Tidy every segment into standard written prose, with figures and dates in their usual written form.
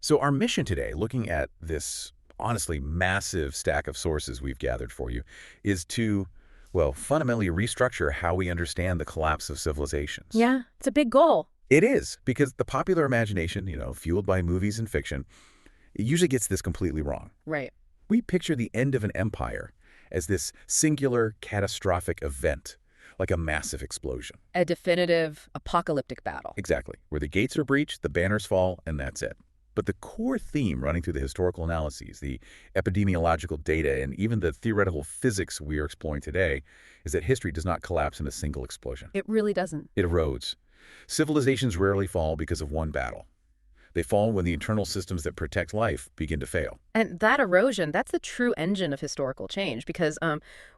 So our mission today, looking at this honestly massive stack of sources we've gathered for you, is to, well, fundamentally restructure how we understand the collapse of civilizations. Yeah, it's a big goal. It is, because the popular imagination, fueled by movies and fiction, it usually gets this completely wrong. Right. We picture the end of an empire as this singular, catastrophic event, like a massive explosion. A definitive apocalyptic battle. Exactly. Where the gates are breached, the banners fall, and that's it. But the core theme running through the historical analyses, the epidemiological data, and even the theoretical physics we are exploring today is that history does not collapse in a single explosion. It really doesn't. It erodes. Civilizations rarely fall because of one battle. They fall when the internal systems that protect life begin to fail. And that erosion, that's the true engine of historical change, because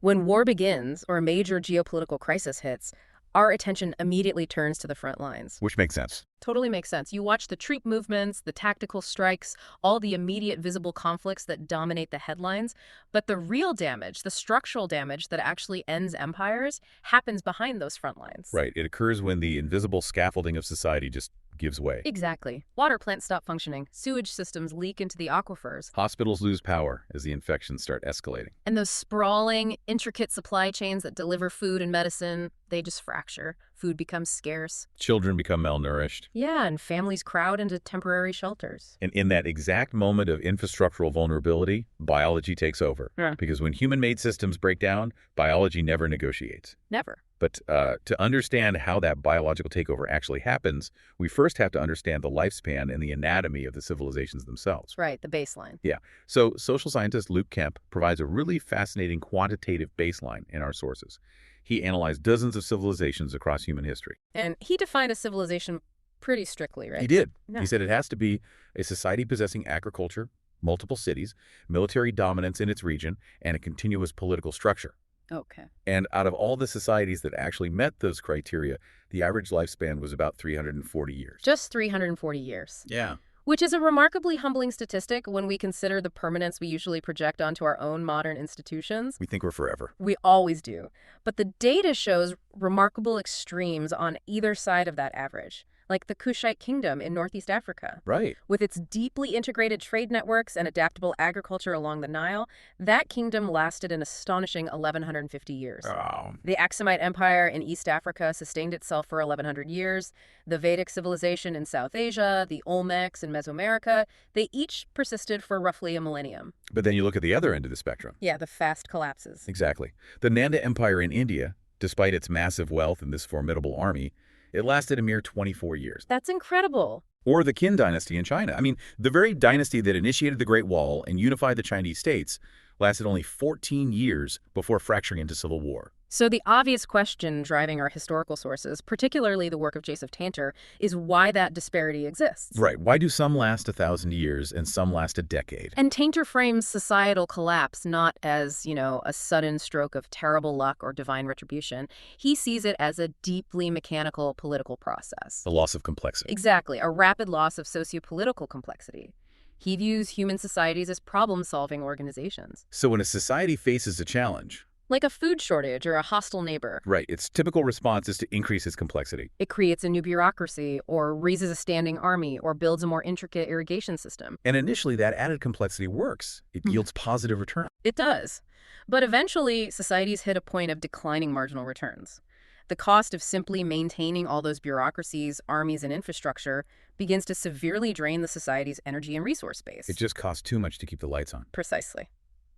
when war begins or a major geopolitical crisis hits, our attention immediately turns to the front lines. Which makes sense. Totally makes sense. You watch the troop movements, the tactical strikes, all the immediate visible conflicts that dominate the headlines. But the real damage, the structural damage that actually ends empires, happens behind those front lines. Right. It occurs when the invisible scaffolding of society just gives way. Exactly. Water plants stop functioning. Sewage systems leak into the aquifers. Hospitals lose power as the infections start escalating. And those sprawling, intricate supply chains that deliver food and medicine, they just fracture. Food becomes scarce. Children become malnourished. Yeah, and families crowd into temporary shelters. And in that exact moment of infrastructural vulnerability, biology takes over. Yeah. Because when human-made systems break down, biology never negotiates. Never. But to understand how that biological takeover actually happens, we first have to understand the lifespan and the anatomy of the civilizations themselves. Right, the baseline. Yeah. So social scientist Luke Kemp provides a really fascinating quantitative baseline in our sources. He analyzed dozens of civilizations across human history. And he defined a civilization pretty strictly, right? He did. Yeah. He said it has to be a society possessing agriculture, multiple cities, military dominance in its region, and a continuous political structure. Okay. And out of all the societies that actually met those criteria, the average lifespan was about 340 years. Just 340 years. Yeah. Which is a remarkably humbling statistic when we consider the permanence we usually project onto our own modern institutions. We think we're forever. We always do. But the data shows remarkable extremes on either side of that average, like the Kushite kingdom in Northeast Africa. Right. With its deeply integrated trade networks and adaptable agriculture along the Nile, that kingdom lasted an astonishing 1,150 years. Oh. The Aksumite Empire in East Africa sustained itself for 1,100 years. The Vedic civilization in South Asia, the Olmecs in Mesoamerica, they each persisted for roughly a millennium. But then you look at the other end of the spectrum. Yeah, the fast collapses. Exactly. The Nanda Empire in India, despite its massive wealth and this formidable army, it lasted a mere 24 years. That's incredible. Or the Qin dynasty in China. I mean, the very dynasty that initiated the Great Wall and unified the Chinese states lasted only 14 years before fracturing into civil war. So the obvious question driving our historical sources, particularly the work of Joseph Tanter, is why that disparity exists. Right. Why do some last 1,000 years and some last a decade? And Tanter frames societal collapse not as, a sudden stroke of terrible luck or divine retribution. He sees it as a deeply mechanical political process. The loss of complexity. Exactly, a rapid loss of sociopolitical complexity. He views human societies as problem-solving organizations. So when a society faces a challenge, like a food shortage or a hostile neighbor, right, its typical response is to increase its complexity. It creates a new bureaucracy or raises a standing army or builds a more intricate irrigation system. And initially, that added complexity works. It yields positive return. It does. But eventually, societies hit a point of declining marginal returns. The cost of simply maintaining all those bureaucracies, armies, and infrastructure begins to severely drain the society's energy and resource base. It just costs too much to keep the lights on. Precisely.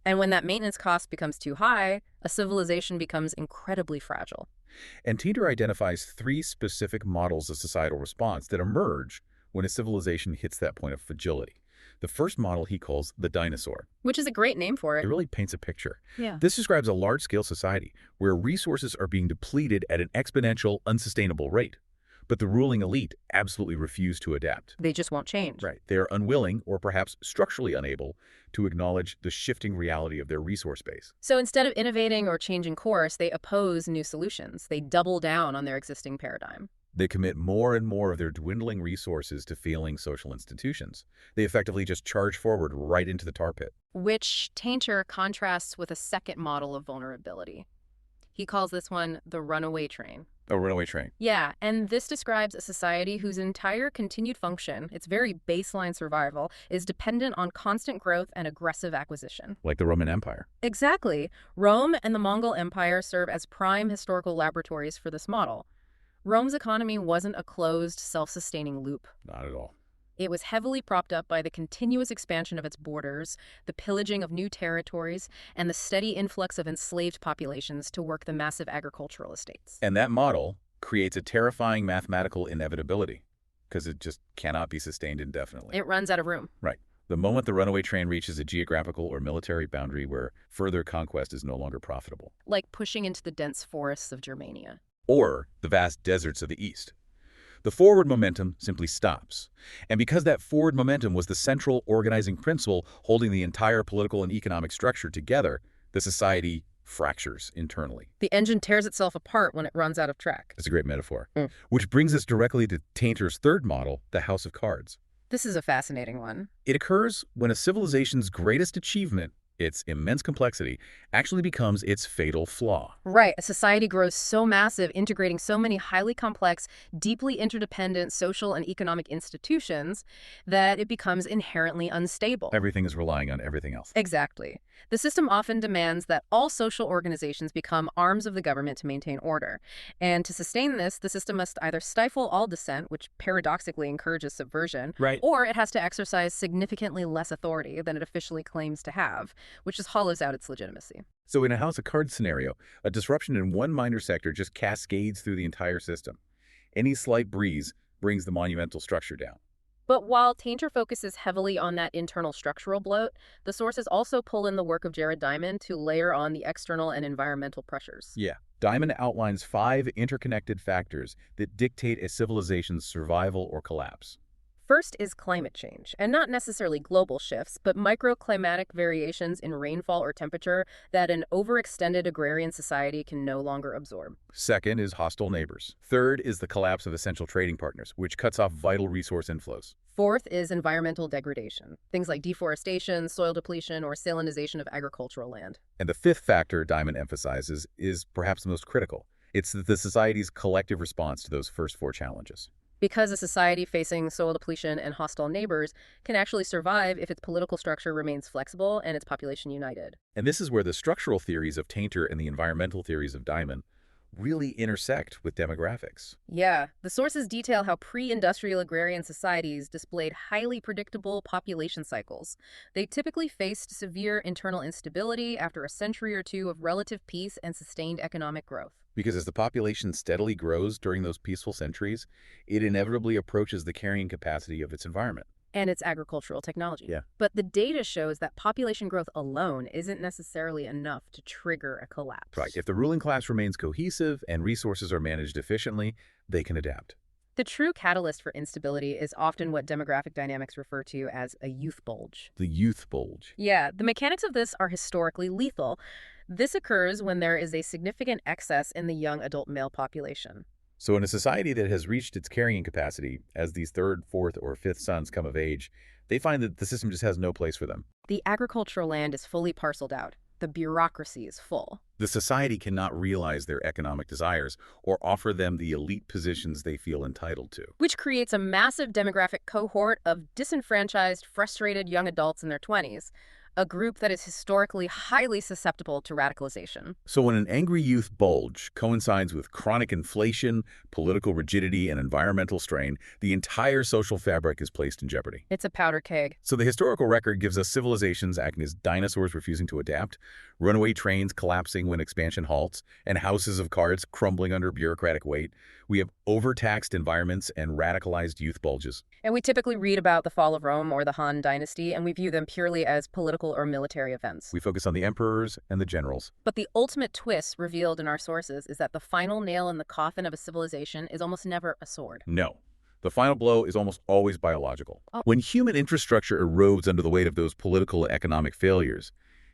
And when that maintenance cost becomes too high, a civilization becomes incredibly fragile. And Tanter identifies 3 specific models of societal response that emerge when a civilization hits that point of fragility. The first model he calls the dinosaur. Which is a great name for it. It really paints a picture. Yeah. This describes a large-scale society where resources are being depleted at an exponential, unsustainable rate. But the ruling elite absolutely refuse to adapt. They just won't change. Right. They are unwilling, or perhaps structurally unable, to acknowledge the shifting reality of their resource base. So instead of innovating or changing course, they oppose new solutions. They double down on their existing paradigm. They commit more and more of their dwindling resources to failing social institutions. They effectively just charge forward right into the tar pit. Which Tanter contrasts with a second model of vulnerability. He calls this one the runaway train. A runaway train. Yeah, and this describes a society whose entire continued function, its very baseline survival, is dependent on constant growth and aggressive acquisition. Like the Roman Empire. Exactly. Rome and the Mongol Empire serve as prime historical laboratories for this model. Rome's economy wasn't a closed, self-sustaining loop. Not at all. It was heavily propped up by the continuous expansion of its borders, the pillaging of new territories, and the steady influx of enslaved populations to work the massive agricultural estates. And that model creates a terrifying mathematical inevitability because it just cannot be sustained indefinitely. It runs out of room. Right. The moment the runaway train reaches a geographical or military boundary where further conquest is no longer profitable. Like pushing into the dense forests of Germania. Or the vast deserts of the East. The forward momentum simply stops. And because that forward momentum was the central organizing principle holding the entire political and economic structure together, the society fractures internally. The engine tears itself apart when it runs out of track. That's a great metaphor. Which brings us directly to Tainter's third model, the House of Cards. This is a fascinating one. It occurs when a civilization's greatest achievement, its immense complexity, actually becomes its fatal flaw. Right. A society grows so massive, integrating so many highly complex, deeply interdependent social and economic institutions that it becomes inherently unstable. Everything is relying on everything else. Exactly. The system often demands that all social organizations become arms of the government to maintain order. And to sustain this, the system must either stifle all dissent, which paradoxically encourages subversion, Right. or it has to exercise significantly less authority than it officially claims to have, which just hollows out its legitimacy. So in a House of Cards scenario, a disruption in one minor sector just cascades through the entire system. Any slight breeze brings the monumental structure down. But while Tainter focuses heavily on that internal structural bloat, the sources also pull in the work of Jared Diamond to layer on the external and environmental pressures. Yeah. Diamond outlines 5 interconnected factors that dictate a civilization's survival or collapse. First is climate change, and not necessarily global shifts, but microclimatic variations in rainfall or temperature that an overextended agrarian society can no longer absorb. Second is hostile neighbors. Third is the collapse of essential trading partners, which cuts off vital resource inflows. Fourth is environmental degradation, things like deforestation, soil depletion, or salinization of agricultural land. And the fifth factor Diamond emphasizes is perhaps the most critical. It's the society's collective response to those first 4 challenges. Because a society facing soil depletion and hostile neighbors can actually survive if its political structure remains flexible and its population united. And this is where the structural theories of Tainter and the environmental theories of Diamond really intersect with demographics. Yeah, the sources detail how pre-industrial agrarian societies displayed highly predictable population cycles. They typically faced severe internal instability after a century or two of relative peace and sustained economic growth. Because as the population steadily grows during those peaceful centuries, it inevitably approaches the carrying capacity of its environment. And its agricultural technology. Yeah. But the data shows that population growth alone isn't necessarily enough to trigger a collapse. Right. If the ruling class remains cohesive and resources are managed efficiently, they can adapt. The true catalyst for instability is often what demographic dynamics refer to as a youth bulge. The youth bulge. Yeah, the mechanics of this are historically lethal. This occurs when there is a significant excess in the young adult male population. So in a society that has reached its carrying capacity, as these 3rd, 4th, or 5th sons come of age, they find that the system just has no place for them. The agricultural land is fully parceled out. The bureaucracy is full. The society cannot realize their economic desires or offer them the elite positions they feel entitled to. Which creates a massive demographic cohort of disenfranchised, frustrated young adults in their 20s, a group that is historically highly susceptible to radicalization. So when an angry youth bulge coincides with chronic inflation, political rigidity, and environmental strain, the entire social fabric is placed in jeopardy. It's a powder keg. So the historical record gives us civilizations acting as dinosaurs refusing to adapt, runaway trains collapsing when expansion halts, and houses of cards crumbling under bureaucratic weight. We have overtaxed environments and radicalized youth bulges. And we typically read about the fall of Rome or the Han Dynasty, and we view them purely as political or military events. We focus on the emperors and the generals. But the ultimate twist revealed in our sources is that the final nail in the coffin of a civilization is almost never a sword. No. The final blow is almost always biological. Oh. When human infrastructure erodes under the weight of those political and economic failures,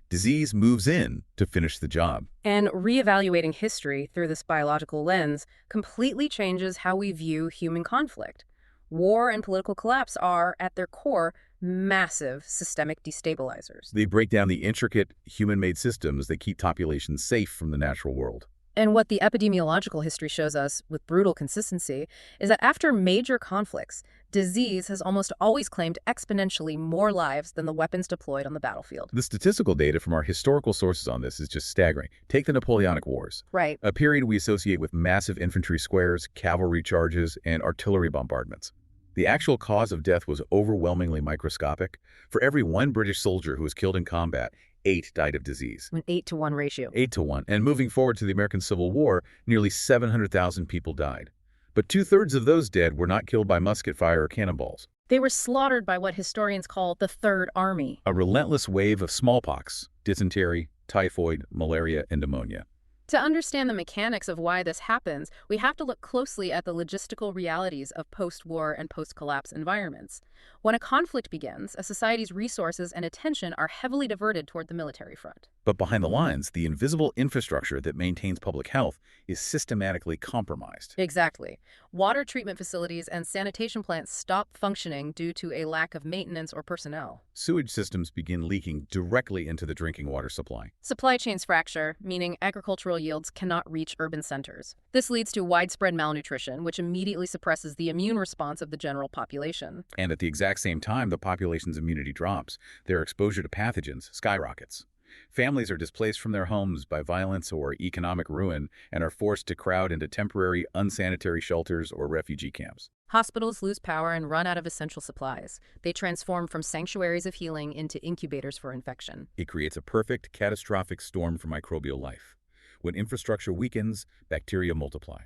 disease moves in to finish the job. And reevaluating history through this biological lens completely changes how we view human conflict. War and political collapse are, at their core, massive systemic destabilizers. They break down the intricate human-made systems that keep populations safe from the natural world. And what the epidemiological history shows us with brutal consistency is that after major conflicts, disease has almost always claimed exponentially more lives than the weapons deployed on the battlefield. The statistical data from our historical sources on this is just staggering. Take the Napoleonic Wars, Right. a period we associate with massive infantry squares, cavalry charges, and artillery bombardments. The actual cause of death was overwhelmingly microscopic. For every one British soldier who was killed in combat, 8 died of disease. An 8-to-1 ratio. 8 to 1. And moving forward to the American Civil War, nearly 700,000 people died. But 2/3 of those dead were not killed by musket fire or cannonballs. They were slaughtered by what historians call the Third Army. A relentless wave of smallpox, dysentery, typhoid, malaria, and pneumonia. To understand the mechanics of why this happens, we have to look closely at the logistical realities of post-war and post-collapse environments. When a conflict begins, a society's resources and attention are heavily diverted toward the military front. But behind the lines, the invisible infrastructure that maintains public health is systematically compromised. Exactly. Water treatment facilities and sanitation plants stop functioning due to a lack of maintenance or personnel. Sewage systems begin leaking directly into the drinking water supply. Supply chains fracture, meaning agricultural yields cannot reach urban centers. This leads to widespread malnutrition, which immediately suppresses the immune response of the general population. And at the exact same time, the population's immunity drops. Their exposure to pathogens skyrockets. Families are displaced from their homes by violence or economic ruin and are forced to crowd into temporary, unsanitary shelters or refugee camps. Hospitals lose power and run out of essential supplies. They transform from sanctuaries of healing into incubators for infection. It creates a perfect, catastrophic storm for microbial life. When infrastructure weakens, bacteria multiply.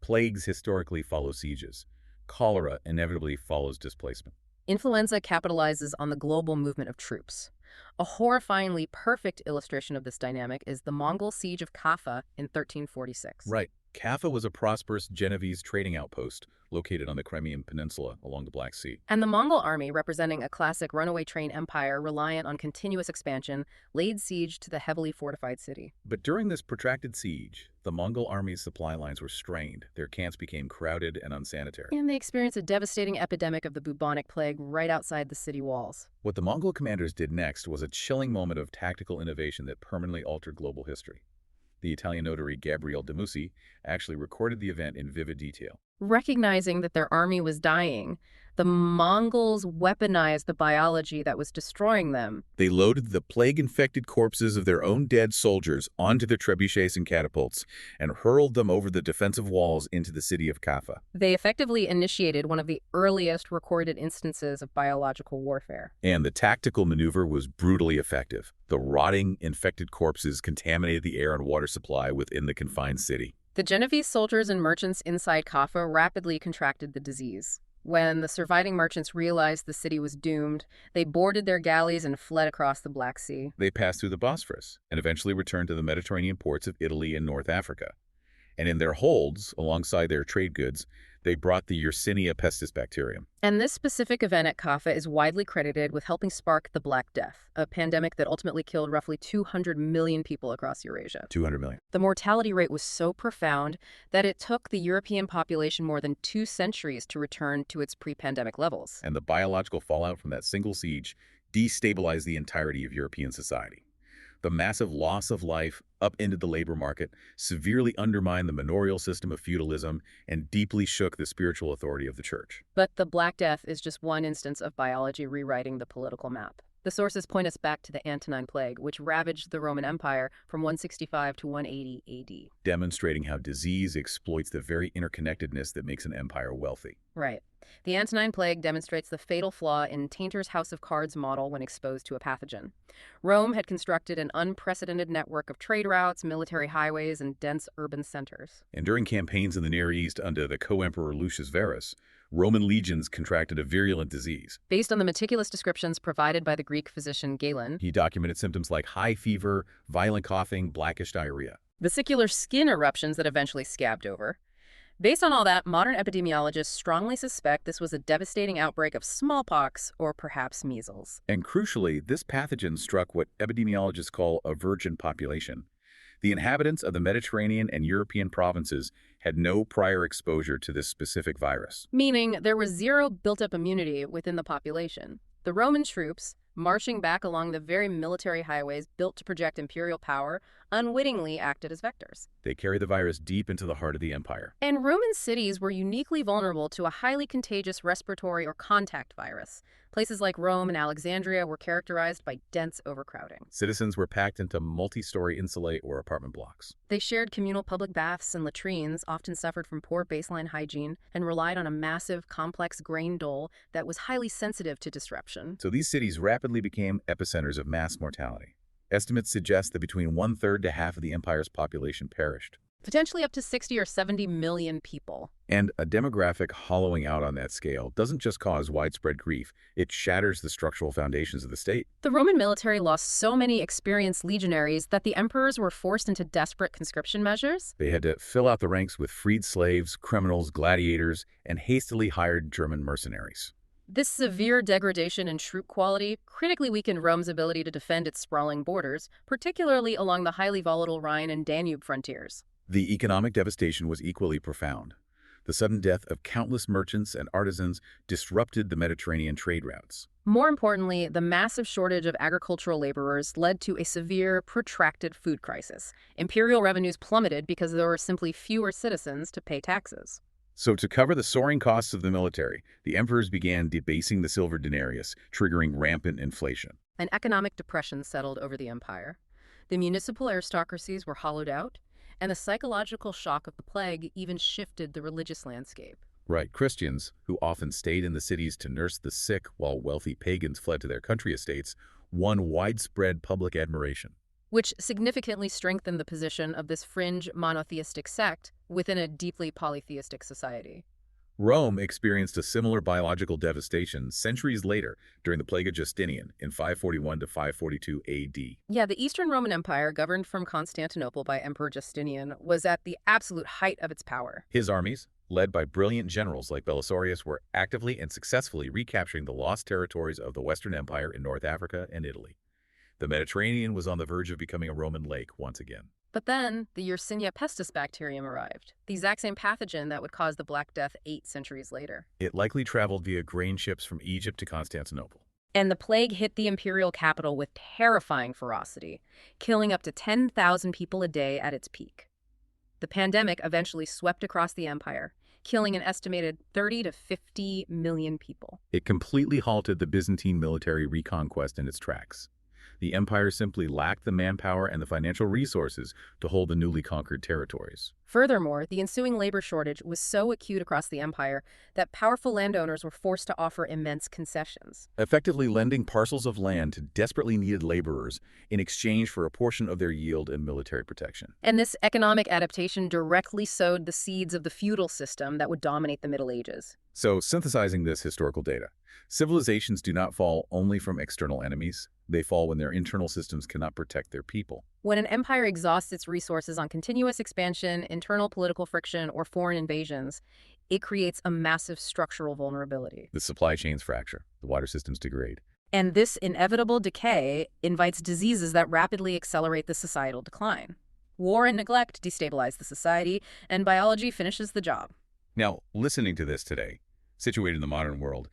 Plagues historically follow sieges. Cholera inevitably follows displacement. Influenza capitalizes on the global movement of troops. A horrifyingly perfect illustration of this dynamic is the Mongol siege of Kaffa in 1346. Right. Kaffa was a prosperous Genovese trading outpost located on the Crimean Peninsula along the Black Sea. And the Mongol army, representing a classic runaway train empire reliant on continuous expansion, laid siege to the heavily fortified city. But during this protracted siege, the Mongol army's supply lines were strained. Their camps became crowded and unsanitary. And they experienced a devastating epidemic of the bubonic plague right outside the city walls. What the Mongol commanders did next was a chilling moment of tactical innovation that permanently altered global history. The Italian notary Gabriele de Mussi actually recorded the event in vivid detail. Recognizing that their army was dying, the Mongols weaponized the biology that was destroying them. They loaded the plague-infected corpses of their own dead soldiers onto their trebuchets and catapults and hurled them over the defensive walls into the city of Kaffa. They effectively initiated one of the earliest recorded instances of biological warfare. And the tactical maneuver was brutally effective. The rotting, infected corpses contaminated the air and water supply within the confined city. The Genovese soldiers and merchants inside Kaffa rapidly contracted the disease. When the surviving merchants realized the city was doomed, they boarded their galleys and fled across the Black Sea. They passed through the Bosphorus and eventually returned to the Mediterranean ports of Italy and North Africa. And in their holds, alongside their trade goods, they brought the Yersinia pestis bacterium. And this specific event at Kaffa is widely credited with helping spark the Black Death, a pandemic that ultimately killed roughly 200 million people across Eurasia. 200 million. The mortality rate was so profound that it took the European population more than 2 centuries to return to its pre-pandemic levels. And the biological fallout from that single siege destabilized the entirety of European society. The massive loss of life upended the labor market, severely undermined the manorial system of feudalism, and deeply shook the spiritual authority of the church. But the Black Death is just one instance of biology rewriting the political map. The sources point us back to the Antonine Plague, which ravaged the Roman Empire from 165 to 180 AD. Demonstrating how disease exploits the very interconnectedness that makes an empire wealthy. Right. The Antonine Plague demonstrates the fatal flaw in Tainter's House of Cards model when exposed to a pathogen. Rome had constructed an unprecedented network of trade routes, military highways, and dense urban centers. And during campaigns in the Near East under the co-emperor Lucius Verus, Roman legions contracted a virulent disease. Based on the meticulous descriptions provided by the Greek physician Galen, he documented symptoms like high fever, violent coughing, blackish diarrhea. Vesicular skin eruptions that eventually scabbed over. Based on all that, modern epidemiologists strongly suspect this was a devastating outbreak of smallpox or perhaps measles. And crucially, this pathogen struck what epidemiologists call a virgin population. The inhabitants of the Mediterranean and European provinces had no prior exposure to this specific virus. Meaning there was zero built-up immunity within the population. The Roman troops, marching back along the very military highways built to project imperial power, unwittingly acted as vectors. They carry the virus deep into the heart of the empire. And Roman cities were uniquely vulnerable to a highly contagious respiratory or contact virus. Places like Rome and Alexandria were characterized by dense overcrowding. Citizens were packed into multi-story insulae or apartment blocks. They shared communal public baths and latrines, often suffered from poor baseline hygiene, and relied on a massive, complex grain dole that was highly sensitive to disruption. So these cities rapidly became epicenters of mass mortality. Estimates suggest that between one-third to half of the empire's population perished. Potentially up to 60 or 70 million people. And a demographic hollowing out on that scale doesn't just cause widespread grief, it shatters the structural foundations of the state. The Roman military lost so many experienced legionaries that the emperors were forced into desperate conscription measures. They had to fill out the ranks with freed slaves, criminals, gladiators, and hastily hired German mercenaries. This severe degradation in troop quality critically weakened Rome's ability to defend its sprawling borders, particularly along the highly volatile Rhine and Danube frontiers. The economic devastation was equally profound. The sudden death of countless merchants and artisans disrupted the Mediterranean trade routes. More importantly, the massive shortage of agricultural laborers led to a severe, protracted food crisis. Imperial revenues plummeted because there were simply fewer citizens to pay taxes. So to cover the soaring costs of the military, the emperors began debasing the silver denarius, triggering rampant inflation. An economic depression settled over the empire. The municipal aristocracies were hollowed out, and the psychological shock of the plague even shifted the religious landscape. Right, Christians, who often stayed in the cities to nurse the sick while wealthy pagans fled to their country estates, won widespread public admiration. Which significantly strengthened the position of this fringe monotheistic sect within a deeply polytheistic society. Rome experienced a similar biological devastation centuries later during the Plague of Justinian in 541 to 542 AD. Yeah, the Eastern Roman Empire, governed from Constantinople by Emperor Justinian, was at the absolute height of its power. His armies, led by brilliant generals like Belisarius, were actively and successfully recapturing the lost territories of the Western Empire in North Africa and Italy. The Mediterranean was on the verge of becoming a Roman lake once again. But then, the Yersinia pestis bacterium arrived, the exact same pathogen that would cause the Black Death 8 centuries later. It likely traveled via grain ships from Egypt to Constantinople. And the plague hit the imperial capital with terrifying ferocity, killing up to 10,000 people a day at its peak. The pandemic eventually swept across the empire, killing an estimated 30 to 50 million people. It completely halted the Byzantine military reconquest in its tracks. The empire simply lacked the manpower and the financial resources to hold the newly conquered territories. Furthermore, the ensuing labor shortage was so acute across the empire that powerful landowners were forced to offer immense concessions, Effectively lending parcels of land to desperately needed laborers in exchange for a portion of their yield and military protection. And this economic adaptation directly sowed the seeds of the feudal system that would dominate the Middle Ages. So, synthesizing this historical data, civilizations do not fall only from external enemies. They fall when their internal systems cannot protect their people. When an empire exhausts its resources on continuous expansion, internal political friction, or foreign invasions, it creates a massive structural vulnerability. The supply chains fracture, the water systems degrade. And this inevitable decay invites diseases that rapidly accelerate the societal decline. War and neglect destabilize the society, and biology finishes the job. Now, listening to this today, situated in the modern world,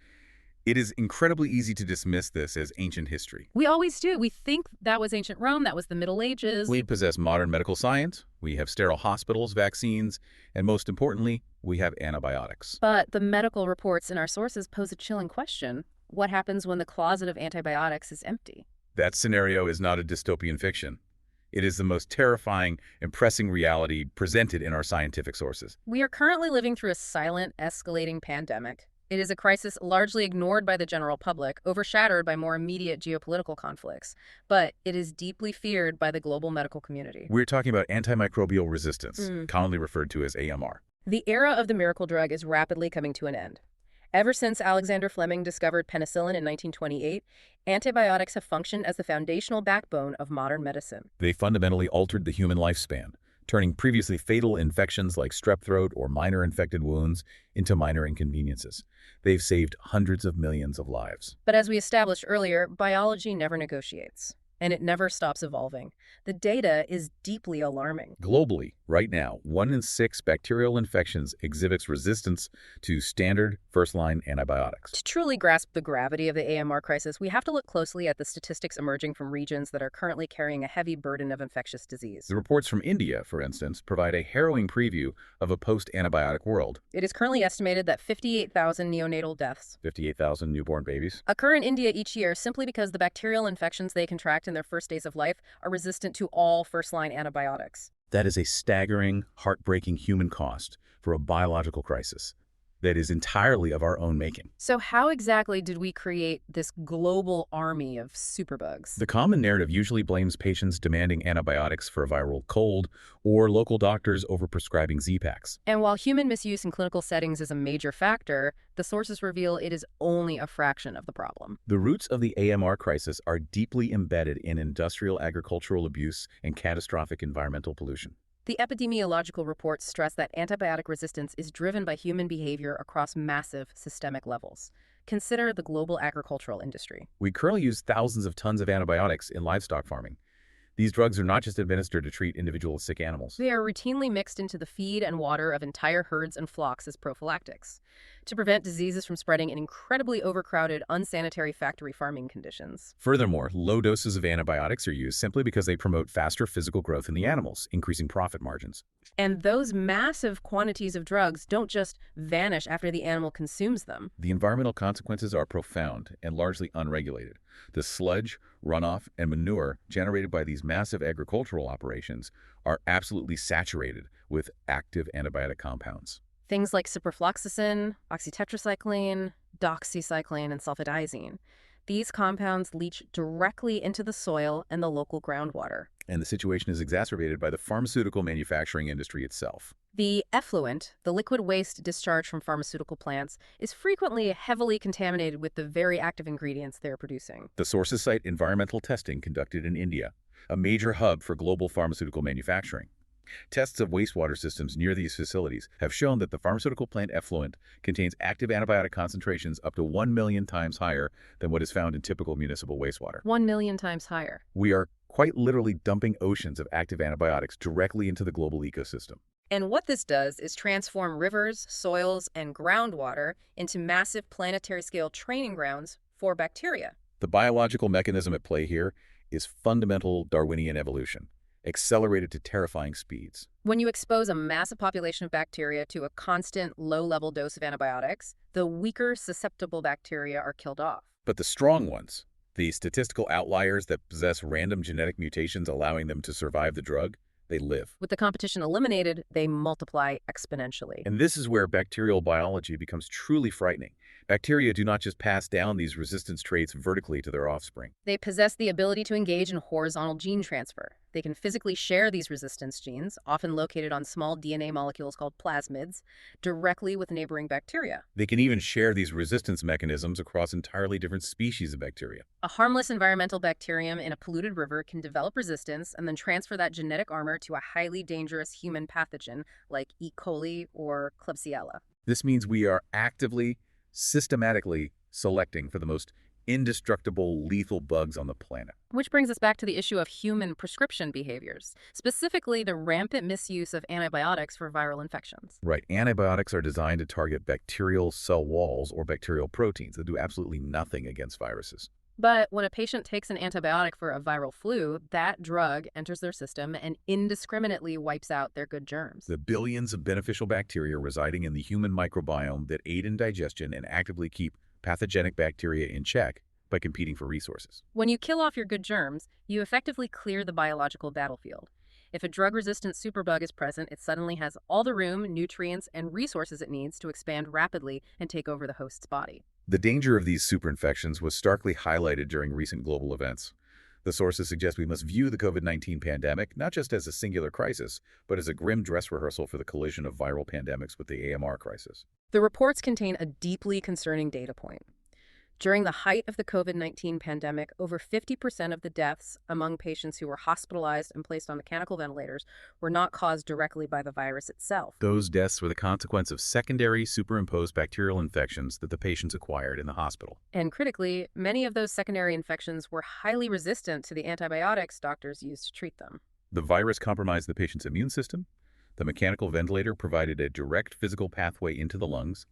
it is incredibly easy to dismiss this as ancient history. We always do. We think that was ancient Rome, that was the Middle Ages. We possess modern medical science, we have sterile hospitals, vaccines, and most importantly, we have antibiotics. But the medical reports in our sources pose a chilling question. What happens when the closet of antibiotics is empty? That scenario is not a dystopian fiction. It is the most terrifying and pressing reality presented in our scientific sources. We are currently living through a silent, escalating pandemic. It is a crisis largely ignored by the general public, overshadowed by more immediate geopolitical conflicts. But it is deeply feared by the global medical community. We're talking about antimicrobial resistance, commonly referred to as AMR. The era of the miracle drug is rapidly coming to an end. Ever since Alexander Fleming discovered penicillin in 1928, antibiotics have functioned as the foundational backbone of modern medicine. They fundamentally altered the human lifespan, turning previously fatal infections like strep throat or minor infected wounds into minor inconveniences. They've saved hundreds of millions of lives. But as we established earlier, biology never negotiates, and it never stops evolving. The data is deeply alarming. Globally, Right now, 1 in 6 bacterial infections exhibits resistance to standard first-line antibiotics. To truly grasp the gravity of the AMR crisis, we have to look closely at the statistics emerging from regions that are currently carrying a heavy burden of infectious disease. The reports from India, for instance, provide a harrowing preview of a post-antibiotic world. It is currently estimated that 58,000 neonatal deaths 58,000 newborn babies. occur in India each year simply because the bacterial infections they contract in their first days of life are resistant to all first-line antibiotics. That is a staggering, heartbreaking human cost for a biological crisis that is entirely of our own making. So how exactly did we create this global army of superbugs? The common narrative usually blames patients demanding antibiotics for a viral cold or local doctors overprescribing Z-Paks. And while human misuse in clinical settings is a major factor, the sources reveal it is only a fraction of the problem. The roots of the AMR crisis are deeply embedded in industrial agricultural abuse and catastrophic environmental pollution. The epidemiological reports stress that antibiotic resistance is driven by human behavior across massive systemic levels. Consider the global agricultural industry. We currently use thousands of tons of antibiotics in livestock farming. These drugs are not just administered to treat individual sick animals. They are routinely mixed into the feed and water of entire herds and flocks as prophylactics, to prevent diseases from spreading in incredibly overcrowded, unsanitary factory farming conditions. Furthermore, low doses of antibiotics are used simply because they promote faster physical growth in the animals, increasing profit margins. And those massive quantities of drugs don't just vanish after the animal consumes them. The environmental consequences are profound and largely unregulated. The sludge, runoff, and manure generated by these massive agricultural operations are absolutely saturated with active antibiotic compounds. Things like ciprofloxacin, oxytetracycline, doxycycline, and sulfadiazine. These compounds leach directly into the soil and the local groundwater. And the situation is exacerbated by the pharmaceutical manufacturing industry itself. The effluent, the liquid waste discharged from pharmaceutical plants, is frequently heavily contaminated with the very active ingredients they're producing. The sources cite environmental testing conducted in India, a major hub for global pharmaceutical manufacturing. Tests of wastewater systems near these facilities have shown that the pharmaceutical plant effluent contains active antibiotic concentrations up to 1 million times higher than what is found in typical municipal wastewater. 1 million times higher. We are quite literally dumping oceans of active antibiotics directly into the global ecosystem. And what this does is transform rivers, soils, and groundwater into massive planetary-scale training grounds for bacteria. The biological mechanism at play here is fundamental Darwinian evolution, accelerated to terrifying speeds. When you expose a massive population of bacteria to a constant low-level dose of antibiotics, the weaker, susceptible bacteria are killed off. But the strong ones, the statistical outliers that possess random genetic mutations allowing them to survive the drug, they live. With the competition eliminated, they multiply exponentially. And this is where bacterial biology becomes truly frightening. Bacteria do not just pass down these resistance traits vertically to their offspring. They possess the ability to engage in horizontal gene transfer. They can physically share these resistance genes, often located on small DNA molecules called plasmids, directly with neighboring bacteria. They can even share these resistance mechanisms across entirely different species of bacteria. A harmless environmental bacterium in a polluted river can develop resistance and then transfer that genetic armor to a highly dangerous human pathogen like E. coli or Klebsiella. This means we are actively, systematically selecting for the most indestructible, lethal bugs on the planet. Which brings us back to the issue of human prescription behaviors, specifically the rampant misuse of antibiotics for viral infections. Right. Antibiotics are designed to target bacterial cell walls or bacterial proteins that do absolutely nothing against viruses. But when a patient takes an antibiotic for a viral flu, that drug enters their system and indiscriminately wipes out their good germs. The billions of beneficial bacteria residing in the human microbiome that aid in digestion and actively keep pathogenic bacteria in check by competing for resources. When you kill off your good germs, you effectively clear the biological battlefield. If a drug-resistant superbug is present, it suddenly has all the room, nutrients, and resources it needs to expand rapidly and take over the host's body. The danger of these superinfections was starkly highlighted during recent global events. The sources suggest we must view the COVID-19 pandemic not just as a singular crisis, but as a grim dress rehearsal for the collision of viral pandemics with the AMR crisis. The reports contain a deeply concerning data point. During the height of the COVID-19 pandemic, over 50% of the deaths among patients who were hospitalized and placed on mechanical ventilators were not caused directly by the virus itself. Those deaths were the consequence of secondary superimposed bacterial infections that the patients acquired in the hospital. And critically, many of those secondary infections were highly resistant to the antibiotics doctors used to treat them. The virus compromised the patient's immune system, The mechanical ventilator provided a direct physical pathway into the lungs,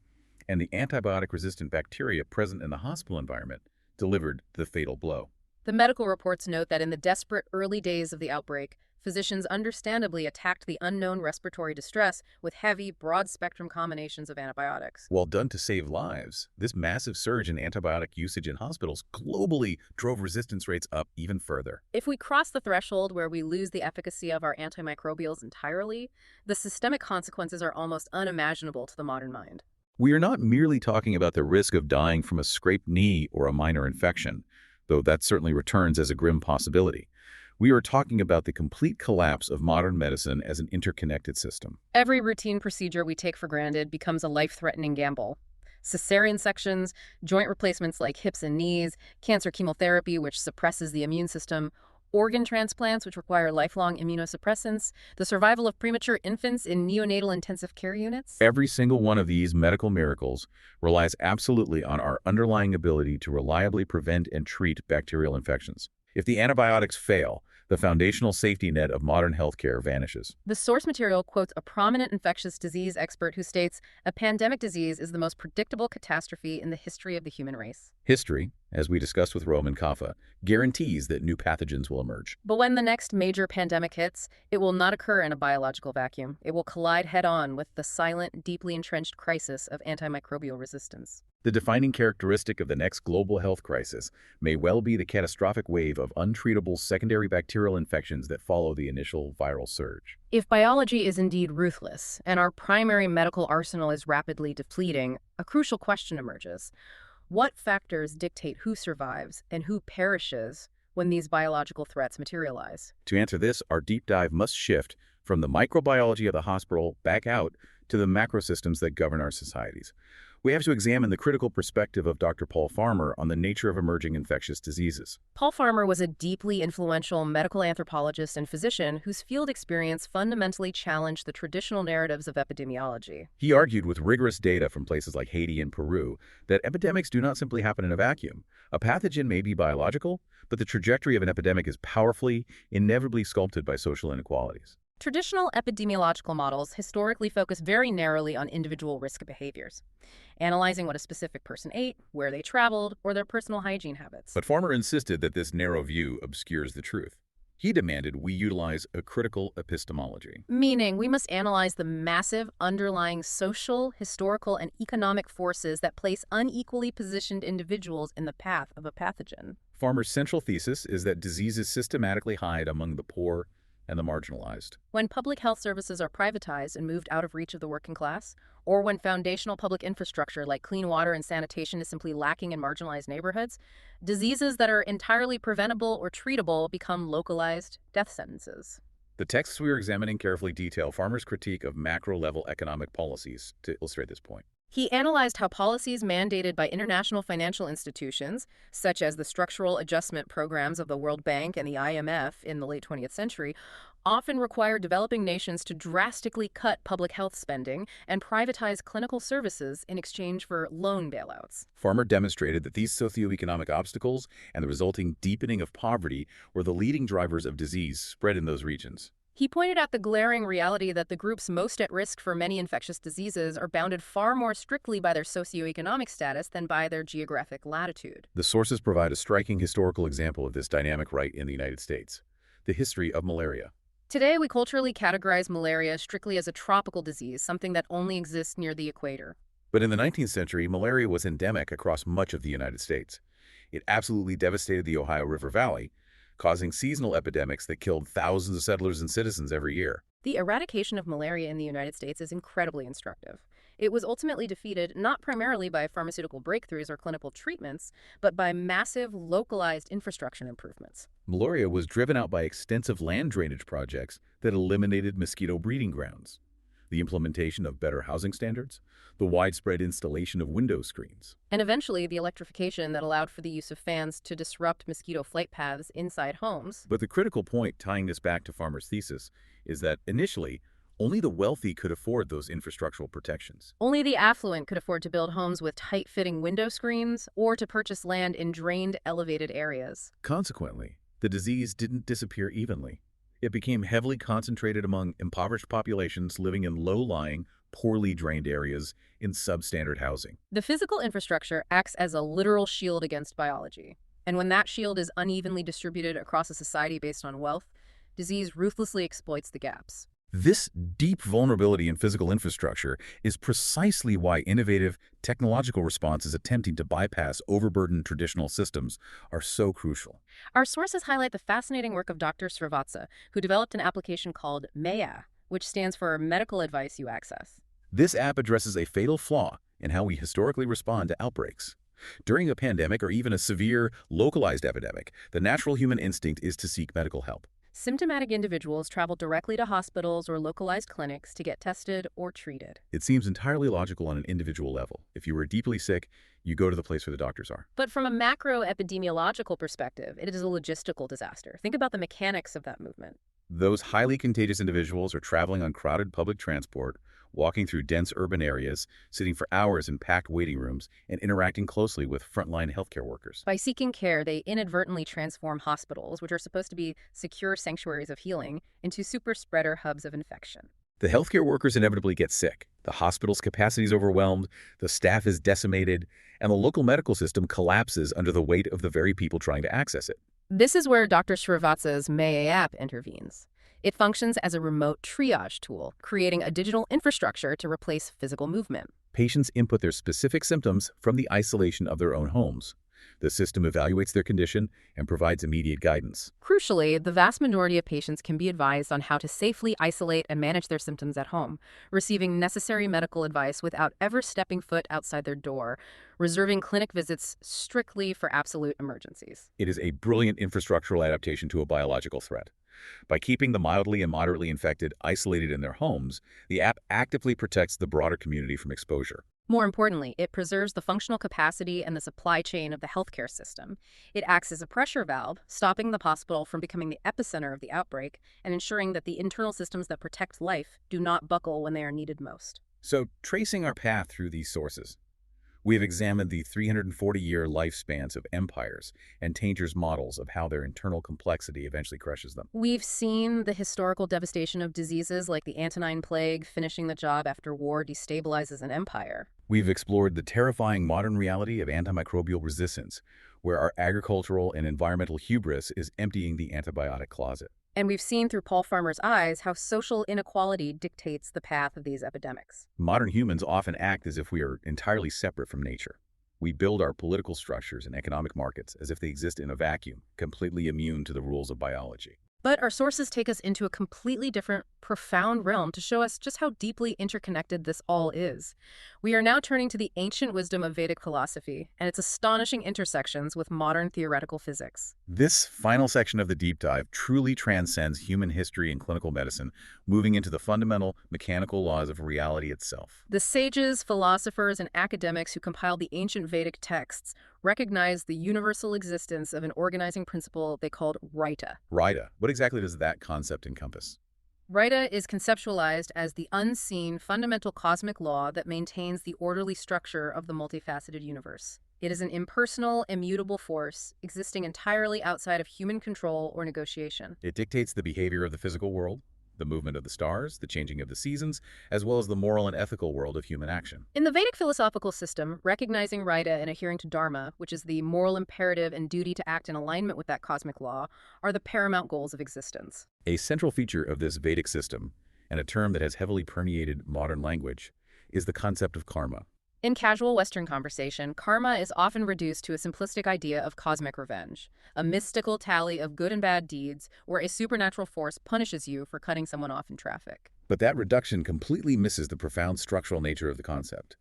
and the antibiotic-resistant bacteria present in the hospital environment delivered the fatal blow. The medical reports note that in the desperate early days of the outbreak, physicians understandably attacked the unknown respiratory distress with heavy, broad-spectrum combinations of antibiotics. While done to save lives, this massive surge in antibiotic usage in hospitals globally drove resistance rates up even further. If we cross the threshold where we lose the efficacy of our antimicrobials entirely, the systemic consequences are almost unimaginable to the modern mind. We are not merely talking about the risk of dying from a scraped knee or a minor infection, though that certainly returns as a grim possibility. We are talking about the complete collapse of modern medicine as an interconnected system. Every routine procedure we take for granted becomes a life-threatening gamble. Cesarean sections, joint replacements like hips and knees, cancer chemotherapy, which suppresses the immune system, organ transplants, which require lifelong immunosuppressants, the survival of premature infants in neonatal intensive care units. Every single one of these medical miracles relies absolutely on our underlying ability to reliably prevent and treat bacterial infections. If the antibiotics fail, the foundational safety net of modern healthcare vanishes. The source material quotes a prominent infectious disease expert who states, "A pandemic disease is the most predictable catastrophe in the history of the human race." History, as we discussed with Rome and Kaffa, guarantees that new pathogens will emerge. But when the next major pandemic hits, it will not occur in a biological vacuum. It will collide head-on with the silent, deeply entrenched crisis of antimicrobial resistance. The defining characteristic of the next global health crisis may well be the catastrophic wave of untreatable secondary bacterial infections that follow the initial viral surge. If biology is indeed ruthless, and our primary medical arsenal is rapidly depleting, a crucial question emerges. What factors dictate who survives and who perishes when these biological threats materialize? To answer this, our deep dive must shift from the microbiology of the hospital back out to the macrosystems that govern our societies. We have to examine the critical perspective of Dr. Paul Farmer on the nature of emerging infectious diseases. Paul Farmer was a deeply influential medical anthropologist and physician whose field experience fundamentally challenged the traditional narratives of epidemiology. He argued with rigorous data from places like Haiti and Peru that epidemics do not simply happen in a vacuum. A pathogen may be biological, but the trajectory of an epidemic is powerfully, inevitably sculpted by social inequalities. Traditional epidemiological models historically focus very narrowly on individual risk behaviors, analyzing what a specific person ate, where they traveled, or their personal hygiene habits. But Farmer insisted that this narrow view obscures the truth. He demanded we utilize a critical epistemology. Meaning, we must analyze the massive underlying social, historical, and economic forces that place unequally positioned individuals in the path of a pathogen. Farmer's central thesis is that diseases systematically hide among the poor and the marginalized. When public health services are privatized and moved out of reach of the working class, or when foundational public infrastructure like clean water and sanitation is simply lacking in marginalized neighborhoods, diseases that are entirely preventable or treatable become localized death sentences. The texts we are examining carefully detail Farmer's critique of macro-level economic policies to illustrate this point. He analyzed how policies mandated by international financial institutions, such as the structural adjustment programs of the World Bank and the IMF in the late 20th century, often required developing nations to drastically cut public health spending and privatize clinical services in exchange for loan bailouts. Farmer demonstrated that these socioeconomic obstacles and the resulting deepening of poverty were the leading drivers of disease spread in those regions. He pointed out the glaring reality that the groups most at risk for many infectious diseases are bounded far more strictly by their socioeconomic status than by their geographic latitude. The sources provide a striking historical example of this dynamic right in the United States: the history of malaria. Today, we culturally categorize malaria strictly as a tropical disease, something that only exists near the equator. But in the 19th century, malaria was endemic across much of the United States. It absolutely devastated the Ohio River Valley, causing seasonal epidemics that killed thousands of settlers and citizens every year. The eradication of malaria in the United States is incredibly instructive. It was ultimately defeated not primarily by pharmaceutical breakthroughs or clinical treatments, but by massive, localized infrastructure improvements. Malaria was driven out by extensive land drainage projects that eliminated mosquito breeding grounds, the implementation of better housing standards, the widespread installation of window screens, and eventually the electrification that allowed for the use of fans to disrupt mosquito flight paths inside homes. But the critical point tying this back to Farmer's thesis is that initially, only the wealthy could afford those infrastructural protections. Only the affluent could afford to build homes with tight-fitting window screens or to purchase land in drained, elevated areas. Consequently, the disease didn't disappear evenly. It became heavily concentrated among impoverished populations living in low-lying, poorly drained areas in substandard housing. The physical infrastructure acts as a literal shield against biology. And when that shield is unevenly distributed across a society based on wealth, disease ruthlessly exploits the gaps. This deep vulnerability in physical infrastructure is precisely why innovative technological responses attempting to bypass overburdened traditional systems are so crucial. Our sources highlight the fascinating work of Dr. Srivatsa, who developed an application called MEA, which stands for Medical Advice You Access. This app addresses a fatal flaw in how we historically respond to outbreaks. During a pandemic or even a severe, localized epidemic, the natural human instinct is to seek medical help. Symptomatic individuals travel directly to hospitals or localized clinics to get tested or treated. It seems entirely logical on an individual level. If you were deeply sick, you go to the place where the doctors are. But from a macro epidemiological perspective, it is a logistical disaster. Think about the mechanics of that movement. Those highly contagious individuals are traveling on crowded public transport, walking through dense urban areas, sitting for hours in packed waiting rooms, and interacting closely with frontline healthcare workers. By seeking care, they inadvertently transform hospitals, which are supposed to be secure sanctuaries of healing, into super spreader hubs of infection. The healthcare workers inevitably get sick. The hospital's capacity is overwhelmed, the staff is decimated, and the local medical system collapses under the weight of the very people trying to access it. This is where Dr. Srivatsa's MEA app intervenes. It functions as a remote triage tool, creating a digital infrastructure to replace physical movement. Patients input their specific symptoms from the isolation of their own homes. The system evaluates their condition and provides immediate guidance. Crucially, the vast majority of patients can be advised on how to safely isolate and manage their symptoms at home, receiving necessary medical advice without ever stepping foot outside their door, reserving clinic visits strictly for absolute emergencies. It is a brilliant infrastructural adaptation to a biological threat. By keeping the mildly and moderately infected isolated in their homes, the app actively protects the broader community from exposure. More importantly, it preserves the functional capacity and the supply chain of the healthcare system. It acts as a pressure valve, stopping the hospital from becoming the epicenter of the outbreak and ensuring that the internal systems that protect life do not buckle when they are needed most. So, tracing our path through these sources, we have examined the 340-year lifespans of empires and Tanger's models of how their internal complexity eventually crushes them. We've seen the historical devastation of diseases like the Antonine Plague finishing the job after war destabilizes an empire. We've explored the terrifying modern reality of antimicrobial resistance, where our agricultural and environmental hubris is emptying the antibiotic closet. And we've seen through Paul Farmer's eyes how social inequality dictates the path of these epidemics. Modern humans often act as if we are entirely separate from nature. We build our political structures and economic markets as if they exist in a vacuum, completely immune to the rules of biology. But our sources take us into a completely different, profound realm to show us just how deeply interconnected this all is. We are now turning to the ancient wisdom of Vedic philosophy and its astonishing intersections with modern theoretical physics. This final section of the deep dive truly transcends human history and clinical medicine, moving into the fundamental mechanical laws of reality itself. The sages, philosophers, and academics who compiled the ancient Vedic texts recognized the universal existence of an organizing principle they called Raita. Raita. What exactly does that concept encompass? Raita is conceptualized as the unseen, fundamental cosmic law that maintains the orderly structure of the multifaceted universe. It is an impersonal, immutable force existing entirely outside of human control or negotiation. It dictates the behavior of the physical world, the movement of the stars, the changing of the seasons, as well as the moral and ethical world of human action. In the Vedic philosophical system, recognizing Raita and adhering to Dharma, which is the moral imperative and duty to act in alignment with that cosmic law, are the paramount goals of existence. A central feature of this Vedic system, and a term that has heavily permeated modern language, is the concept of karma. In casual Western conversation, karma is often reduced to a simplistic idea of cosmic revenge, a mystical tally of good and bad deeds where a supernatural force punishes you for cutting someone off in traffic. But that reduction completely misses the profound structural nature of the concept.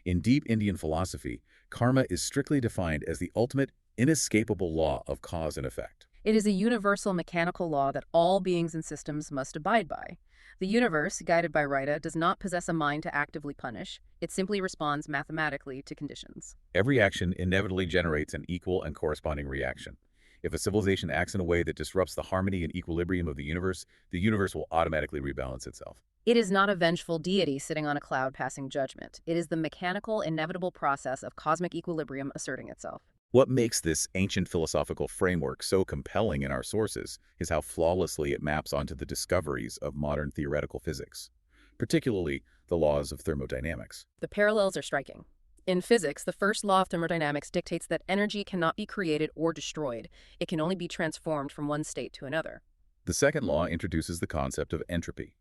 In deep Indian philosophy, karma is strictly defined as the ultimate, inescapable law of cause and effect. It is a universal mechanical law that all beings and systems must abide by. The universe, guided by Raita, does not possess a mind to actively punish. It simply responds mathematically to conditions. Every action inevitably generates an equal and corresponding reaction. If a civilization acts in a way that disrupts the harmony and equilibrium of the universe will automatically rebalance itself. It is not a vengeful deity sitting on a cloud passing judgment. It is the mechanical, inevitable process of cosmic equilibrium asserting itself. What makes this ancient philosophical framework so compelling in our sources is how flawlessly it maps onto the discoveries of modern theoretical physics, particularly the laws of thermodynamics. The parallels are striking. In physics, the first law of thermodynamics dictates that energy cannot be created or destroyed. It can only be transformed from one state to another. The second law introduces the concept of entropy,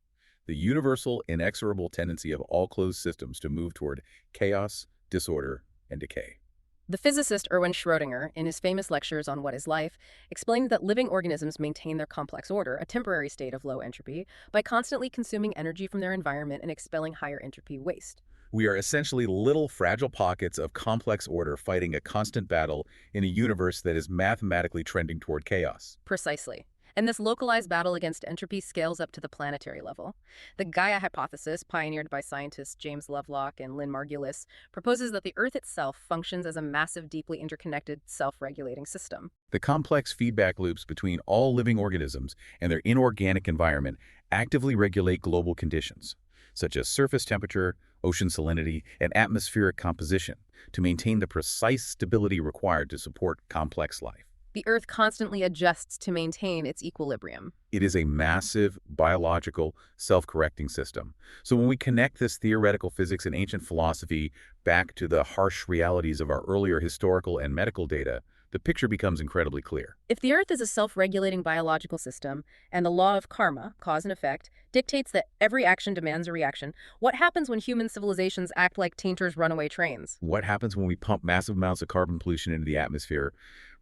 the universal, inexorable tendency of all closed systems to move toward chaos, disorder, and decay. The physicist Erwin Schrödinger, in his famous lectures on what is life, explained that living organisms maintain their complex order, a temporary state of low entropy, by constantly consuming energy from their environment and expelling higher entropy waste. We are essentially little fragile pockets of complex order fighting a constant battle in a universe that is mathematically trending toward chaos. Precisely. And this localized battle against entropy scales up to the planetary level. The Gaia hypothesis, pioneered by scientists James Lovelock and Lynn Margulis, proposes that the Earth itself functions as a massive, deeply interconnected, self-regulating system. The complex feedback loops between all living organisms and their inorganic environment actively regulate global conditions, such as surface temperature, ocean salinity, and atmospheric composition, to maintain the precise stability required to support complex life. The Earth constantly adjusts to maintain its equilibrium. It is a massive, biological, self-correcting system. So when we connect this theoretical physics and ancient philosophy back to the harsh realities of our earlier historical and medical data, the picture becomes incredibly clear. If the Earth is a self-regulating biological system, and the law of karma, cause and effect, dictates that every action demands a reaction, what happens when human civilizations act like tainters runaway trains? What happens when we pump massive amounts of carbon pollution into the atmosphere,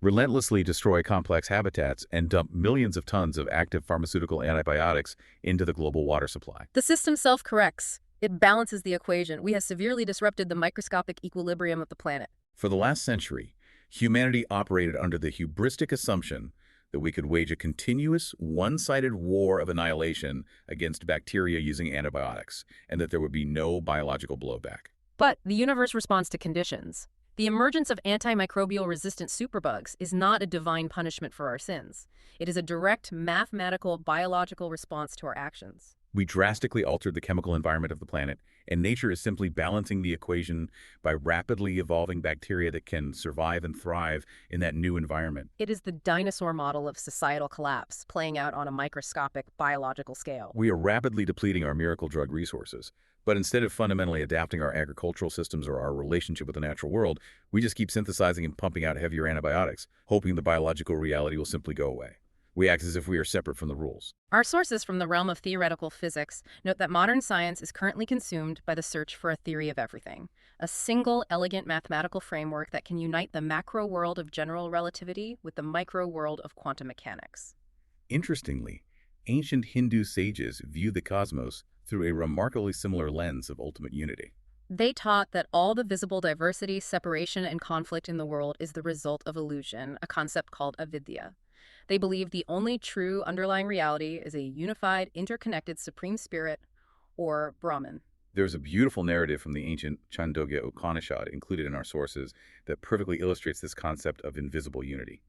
relentlessly destroy complex habitats, and dump millions of tons of active pharmaceutical antibiotics into the global water supply? The system self-corrects. It balances the equation. We have severely disrupted the microscopic equilibrium of the planet. For the last century, humanity operated under the hubristic assumption that we could wage a continuous, one-sided war of annihilation against bacteria using antibiotics, and that there would be no biological blowback. But the universe responds to conditions. The emergence of antimicrobial-resistant superbugs is not a divine punishment for our sins. It is a direct mathematical, biological response to our actions. We drastically altered the chemical environment of the planet, and nature is simply balancing the equation by rapidly evolving bacteria that can survive and thrive in that new environment. It is the dinosaur model of societal collapse, playing out on a microscopic, biological scale. We are rapidly depleting our miracle drug resources, but instead of fundamentally adapting our agricultural systems or our relationship with the natural world, we just keep synthesizing and pumping out heavier antibiotics, hoping the biological reality will simply go away. We act as if we are separate from the rules. Our sources from the realm of theoretical physics note that modern science is currently consumed by the search for a theory of everything, a single, elegant mathematical framework that can unite the macro world of general relativity with the micro world of quantum mechanics. Interestingly, ancient Hindu sages viewed the cosmos through a remarkably similar lens of ultimate unity. They taught that all the visible diversity, separation, and conflict in the world is the result of illusion, a concept called avidya. They believe the only true underlying reality is a unified, interconnected supreme spirit, or Brahman. There's a beautiful narrative from the ancient Chandogya Upanishad included in our sources that perfectly illustrates this concept of invisible unity.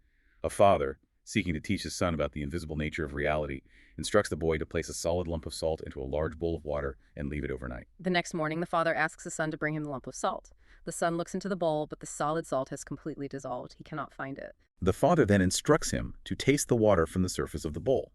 A father, seeking to teach his son about the invisible nature of reality, instructs the boy to place a solid lump of salt into a large bowl of water and leave it overnight. The next morning, the father asks the son to bring him the lump of salt. The son looks into the bowl, but the solid salt has completely dissolved. He cannot find it. The father then instructs him to taste the water from the surface of the bowl.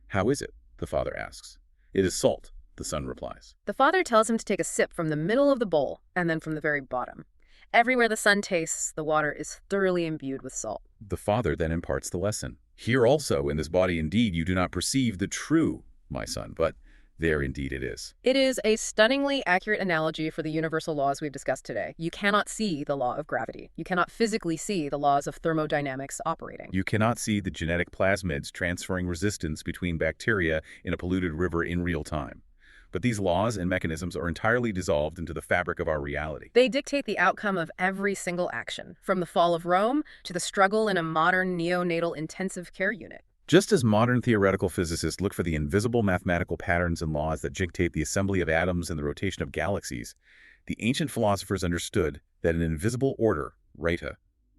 "How is it?" the father asks. "It is salt," the son replies. The father tells him to take a sip from the middle of the bowl and then from the very bottom. Everywhere the son tastes, the water is thoroughly imbued with salt. The father then imparts the lesson. "Here also, in this body indeed, you do not perceive the true, my son, but there indeed it is." It is a stunningly accurate analogy for the universal laws we've discussed today. You cannot see the law of gravity. You cannot physically see the laws of thermodynamics operating. You cannot see the genetic plasmids transferring resistance between bacteria in a polluted river in real time. But these laws and mechanisms are entirely dissolved into the fabric of our reality. They dictate the outcome of every single action, from the fall of Rome to the struggle in a modern neonatal intensive care unit. Just as modern theoretical physicists look for the invisible mathematical patterns and laws that dictate the assembly of atoms and the rotation of galaxies, the ancient philosophers understood that an invisible order, Reta,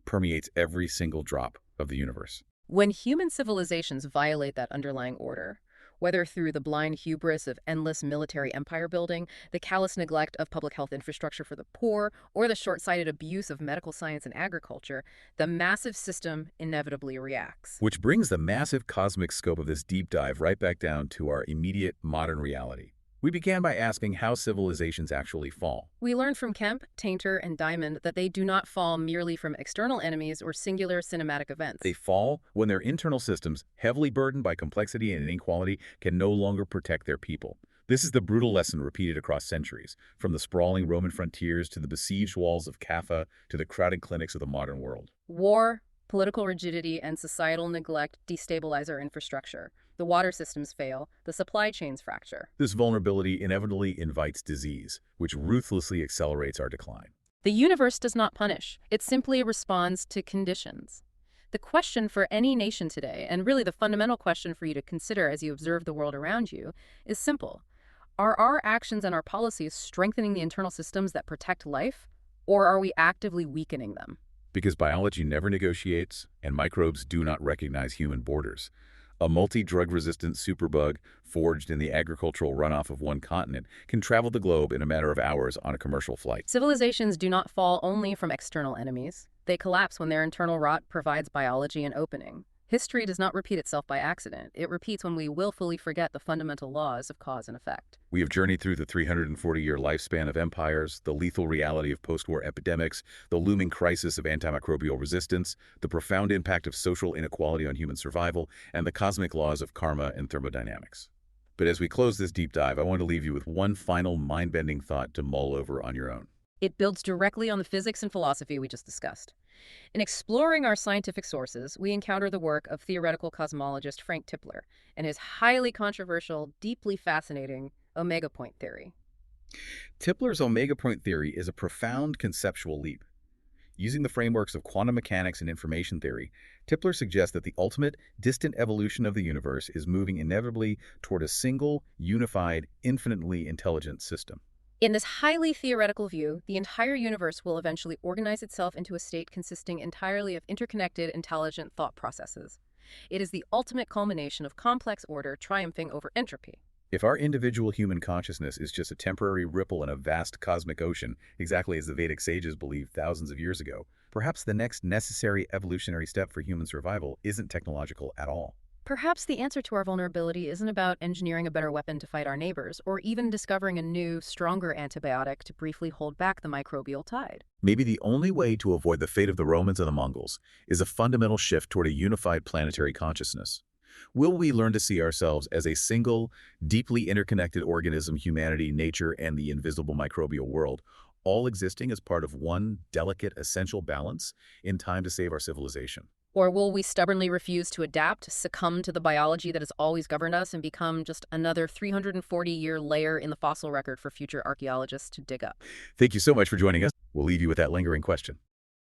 permeates every single drop of the universe. When human civilizations violate that underlying order, Whether through the blind hubris of endless military empire building, the callous neglect of public health infrastructure for the poor, or the short-sighted abuse of medical science and agriculture, the massive system inevitably reacts. Which brings the massive cosmic scope of this deep dive right back down to our immediate modern reality. We began by asking how civilizations actually fall. We learned from Kemp, Tainter, and Diamond that they do not fall merely from external enemies or singular cinematic events. They fall when their internal systems, heavily burdened by complexity and inequality, can no longer protect their people. This is the brutal lesson repeated across centuries, from the sprawling Roman frontiers to the besieged walls of Kaffa to the crowded clinics of the modern world. War, political rigidity, and societal neglect destabilize our infrastructure. The water systems fail, the supply chains fracture. This vulnerability inevitably invites disease, which ruthlessly accelerates our decline. The universe does not punish. It simply responds to conditions. The question for any nation today, and really the fundamental question for you to consider as you observe the world around you, is simple. Are our actions and our policies strengthening the internal systems that protect life, or are we actively weakening them? Because biology never negotiates, and microbes do not recognize human borders. A multi-drug-resistant superbug forged in the agricultural runoff of one continent can travel the globe in a matter of hours on a commercial flight. Civilizations do not fall only from external enemies. They collapse when their internal rot provides biology an opening. History does not repeat itself by accident. It repeats when we willfully forget the fundamental laws of cause and effect. We have journeyed through the 340-year lifespan of empires, the lethal reality of post-war epidemics, the looming crisis of antimicrobial resistance, the profound impact of social inequality on human survival, and the cosmic laws of karma and thermodynamics. But as we close this deep dive, I want to leave you with one final mind-bending thought to mull over on your own. It builds directly on the physics and philosophy we just discussed. In exploring our scientific sources, we encounter the work of theoretical cosmologist Frank Tipler and his highly controversial, deeply fascinating omega point theory. Tipler's omega point theory is a profound conceptual leap. Using the frameworks of quantum mechanics and information theory, Tipler suggests that the ultimate, distant evolution of the universe is moving inevitably toward a single, unified, infinitely intelligent system. In this highly theoretical view, the entire universe will eventually organize itself into a state consisting entirely of interconnected, intelligent thought processes. It is the ultimate culmination of complex order triumphing over entropy. If our individual human consciousness is just a temporary ripple in a vast cosmic ocean, exactly as the Vedic sages believed thousands of years ago, perhaps the next necessary evolutionary step for human survival isn't technological at all. Perhaps the answer to our vulnerability isn't about engineering a better weapon to fight our neighbors, or even discovering a new, stronger antibiotic to briefly hold back the microbial tide. Maybe the only way to avoid the fate of the Romans and the Mongols is a fundamental shift toward a unified planetary consciousness. Will we learn to see ourselves as a single, deeply interconnected organism, humanity, nature, and the invisible microbial world, all existing as part of one delicate, essential balance in time to save our civilization? Or will we stubbornly refuse to adapt, succumb to the biology that has always governed us, and become just another 340-year layer in the fossil record for future archaeologists to dig up? Thank you so much for joining us. We'll leave you with that lingering question.